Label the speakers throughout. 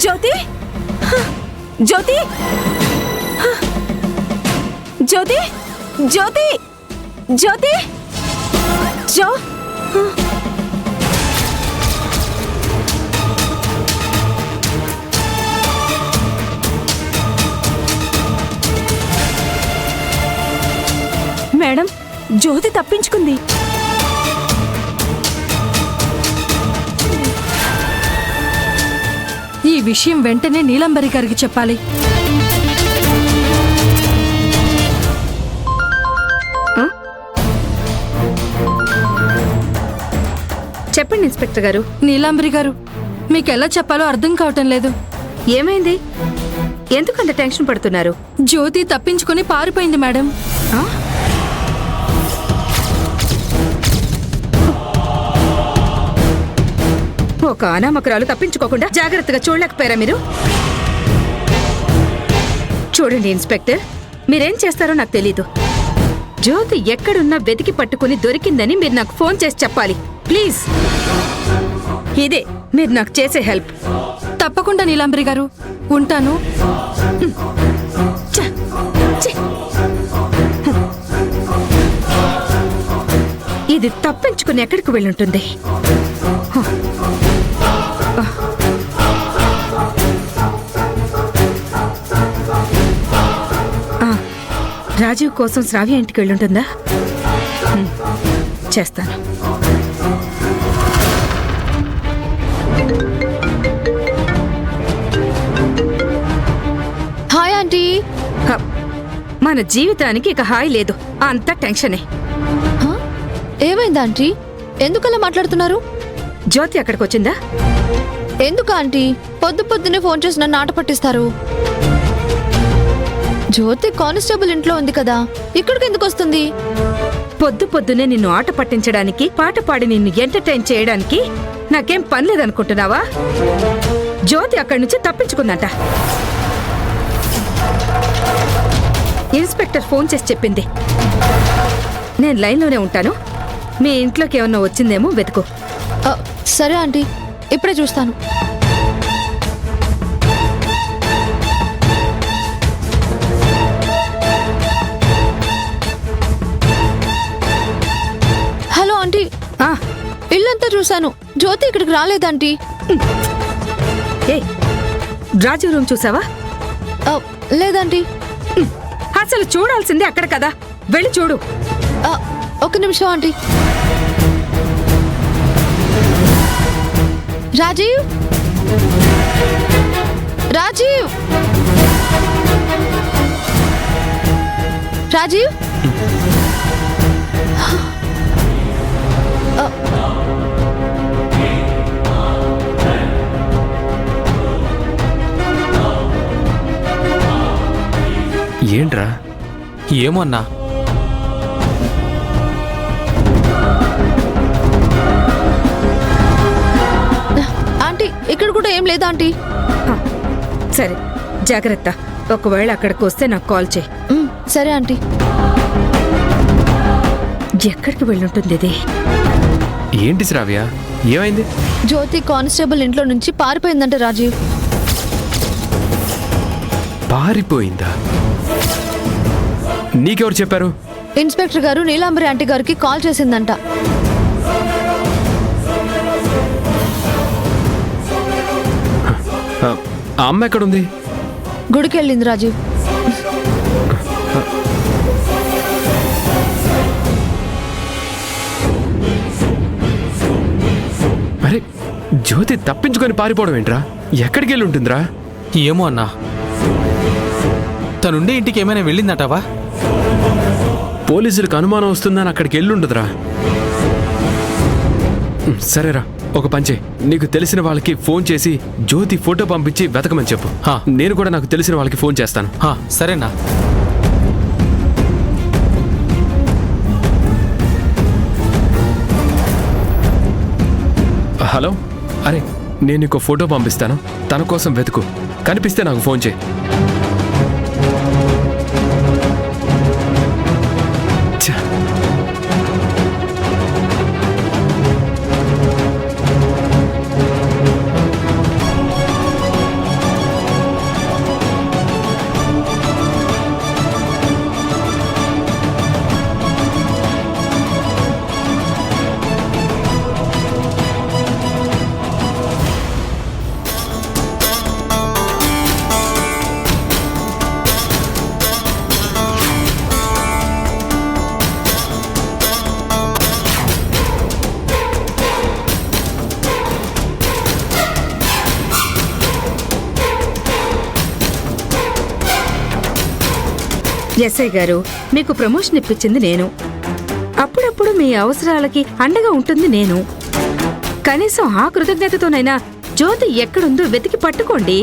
Speaker 1: జ్యోతి జ్యోతి జ్యోతి జ్యోతి జ్యోతి జో madam, జ్యోతి తప్పించుకుంది.
Speaker 2: ఈ విషయం వెంటనే నీలంబరి గారికి చెప్పాలి.
Speaker 3: చెప్పండి ఇన్స్పెక్టర్ గారు.
Speaker 2: నీలాంబరి గారు, మీకెలా చెప్పాలో అర్థం కావటం లేదు.
Speaker 3: ఏమైంది? ఎందుకు అంత టెన్షన్ పడుతున్నారు?
Speaker 2: జ్యోతి తప్పించుకుని పారిపోయింది మేడం.
Speaker 3: ఒక అనామకురాలు తప్పించుకోకుండా జాగ్రత్తగా చూడలేకపోయారా మీరు? చూడండి ఇన్స్పెక్టర్, మీరేం చేస్తారో నాకు తెలీదు. జ్యోతి ఎక్కడున్నా వెతికి పట్టుకుని దొరికిందని మీరు నాకు ఫోన్ చేసి చెప్పాలి ప్లీజ్. ఇదే మీరు నాకు చేసే హెల్ప్.
Speaker 2: తప్పకుండా నీలాంబరి గారు, ఉంటాను.
Speaker 3: ఇది తప్పించుకుని ఎక్కడికి వెళ్ళుంటుంది? రాజీవ్ కోసం శ్రావ్య ఇంటికి వెళ్ళుంటుందా? చేస్తాను.
Speaker 4: Hi aunty.
Speaker 3: మన జీవితానికి ఇక హాయ్ లేదు, అంత టెన్షనే.
Speaker 4: ఏమైంది ఆంటీ? ఎందుకలా మాట్లాడుతున్నారు?
Speaker 3: జ్యోతి అక్కడికి వచ్చిందా?
Speaker 4: ఎందుకు ఆంటీ పొద్దున్నే ఫోన్ చేసి నన్ను ఆట పట్టిస్తారు? జ్యోతి కానిస్టేబుల్ ఇంట్లో ఉంది కదా, ఇక్కడికి ఎందుకు వస్తుంది?
Speaker 3: పొద్దున్నే నిన్ను ఆట పట్టించడానికి, పాట పాడి నిన్ను ఎంటర్టైన్ చేయడానికి నాకేం పని లేదనుకుంటున్నావా? జ్యోతి అక్కడి నుంచి తప్పించుకుందంట. ఇన్స్పెక్టర్ ఫోన్ చేసి చెప్పింది. నేను లైన్లోనే ఉంటాను, మీ ఇంట్లోకి ఏమన్నా వచ్చిందేమో వెతుకు.
Speaker 4: సరే ఆంటీ, ఇప్పుడే చూస్తాను. హలో ఆంటీ, ఇల్లంతా చూశాను, జ్యోతి ఇక్కడికి రాలేదంటీ.
Speaker 3: రాజు రూమ్ చూసావా?
Speaker 4: లేదంటీ.
Speaker 3: అసలు చూడాల్సిందే అక్కడ కదా, వెళ్ళి చూడు.
Speaker 4: ఒక నిమిషం ఆంటీ. రాజీవ్, రాజీవ్, రాజీవ్.
Speaker 5: ఏంట్రా?
Speaker 6: ఏమో అన్నా.
Speaker 4: ఆంటీ, ఇక్కడ కూడా ఏం లేదా ఆంటీ?
Speaker 3: సరే జాగ్రత్త, ఒకవేళ అక్కడికి వస్తే నాకు కాల్ చేయి.
Speaker 4: సరే ఆంటీ.
Speaker 3: ఎక్కడికి వెళ్ళుంటుంది ఇది?
Speaker 5: ఏంటి శ్రావ్య, ఏమైంది?
Speaker 4: జ్యోతి కానిస్టేబుల్ ఇంట్లో నుంచి పారిపోయిందంట రాజీవ్.
Speaker 5: పారిపోయిందా? నీకెవరు చెప్పారు?
Speaker 4: ఇన్స్పెక్టర్ గారు నీలాంబరి ఆంటీ గారికి కాల్ చేసిందంట.
Speaker 5: ఆ అమ్మ ఎక్కడుంది?
Speaker 4: గుడికి వెళ్ళింది రాజీవ్.
Speaker 5: అరే, జ్యోతి తప్పించుకొని పారిపోవడం ఏంట్రా? ఎక్కడికి వెళ్ళి ఉంటుందిరా?
Speaker 6: ఏమో అన్నా. తనుండే ఇంటికి ఏమైనా వెళ్ళిందటవా?
Speaker 5: పోలీసులకు అనుమానం వస్తుందని అక్కడికి వెళ్ళుండదురా. సరేరా, ఒక పంచే, నీకు తెలిసిన వాళ్ళకి ఫోన్ చేసి జ్యోతి ఫోటో పంపించి వెతకమని చెప్పు. నేను కూడా నాకు తెలిసిన వాళ్ళకి ఫోన్ చేస్తాను.
Speaker 6: సరేనా?
Speaker 5: హలో, అరే నేను నీకు ఫోటో పంపిస్తాను, తన కోసం వెతుకు, కనిపిస్తే నాకు ఫోన్ చేయి.
Speaker 3: ఎస్ఐ గారు, మీకు ప్రమోషన్ ఇప్పించింది నేను. అప్పుడప్పుడు మీ అవసరాలకి అండగా ఉంటుంది నేను. కనీసం ఆ కృతజ్ఞతతోనైనా జ్యోతి ఎక్కడుందో వెతికి పట్టుకోండి.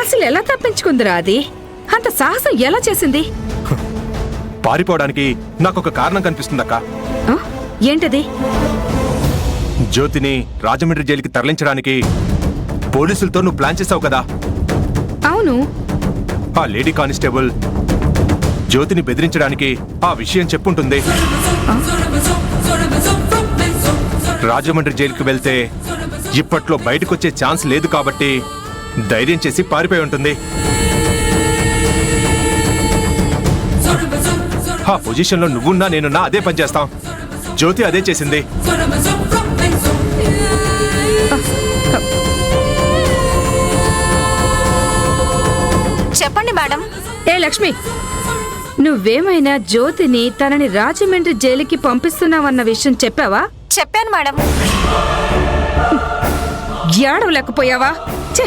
Speaker 3: అసలు ఎలా తప్పించుకుందిరా అది? అంత సాహసం ఎలా చేసింది?
Speaker 7: పారిపోవడానికి నాకొక కారణం కనిపిస్తుందక్క.
Speaker 3: ఆ? ఏంటది?
Speaker 7: జ్యోతిని రాజమండ్రి జైలుకి తరలించడానికి పోలీసులతో నువ్వు ప్లాన్ చేసావు కదా.
Speaker 3: అవును.
Speaker 7: ఆ లేడీ కానిస్టేబుల్ జ్యోతిని బెదిరించడానికి ఆ విషయం చెప్పుంటుంది. రాజమండ్రి జైలుకి వెళ్తే ఇప్పట్లో బయటకొచ్చే ఛాన్స్ లేదు కాబట్టి ధైర్యం చేసి పారిపోయి ఉంటుంది. ఆ పొజిషన్లో నువ్వున్నా నేనున్నా అదే పని చేస్తాం. జ్యోతి అదే చేసింది.
Speaker 1: చెప్పండి మేడం.
Speaker 3: ఏ లక్ష్మి, నువ్వేమైనా జ్యోతిని తనని రాజమండ్రి జైలుకి పంపిస్తున్నావన్న విషయం చెప్పావా?
Speaker 1: చెప్పాను మేడం.
Speaker 3: ఏడవలేకపోయావా? ఛే!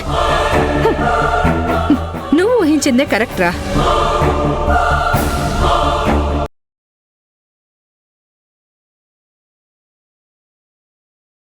Speaker 3: నువ్వు ఊహించిందే కరెక్ట్ రా.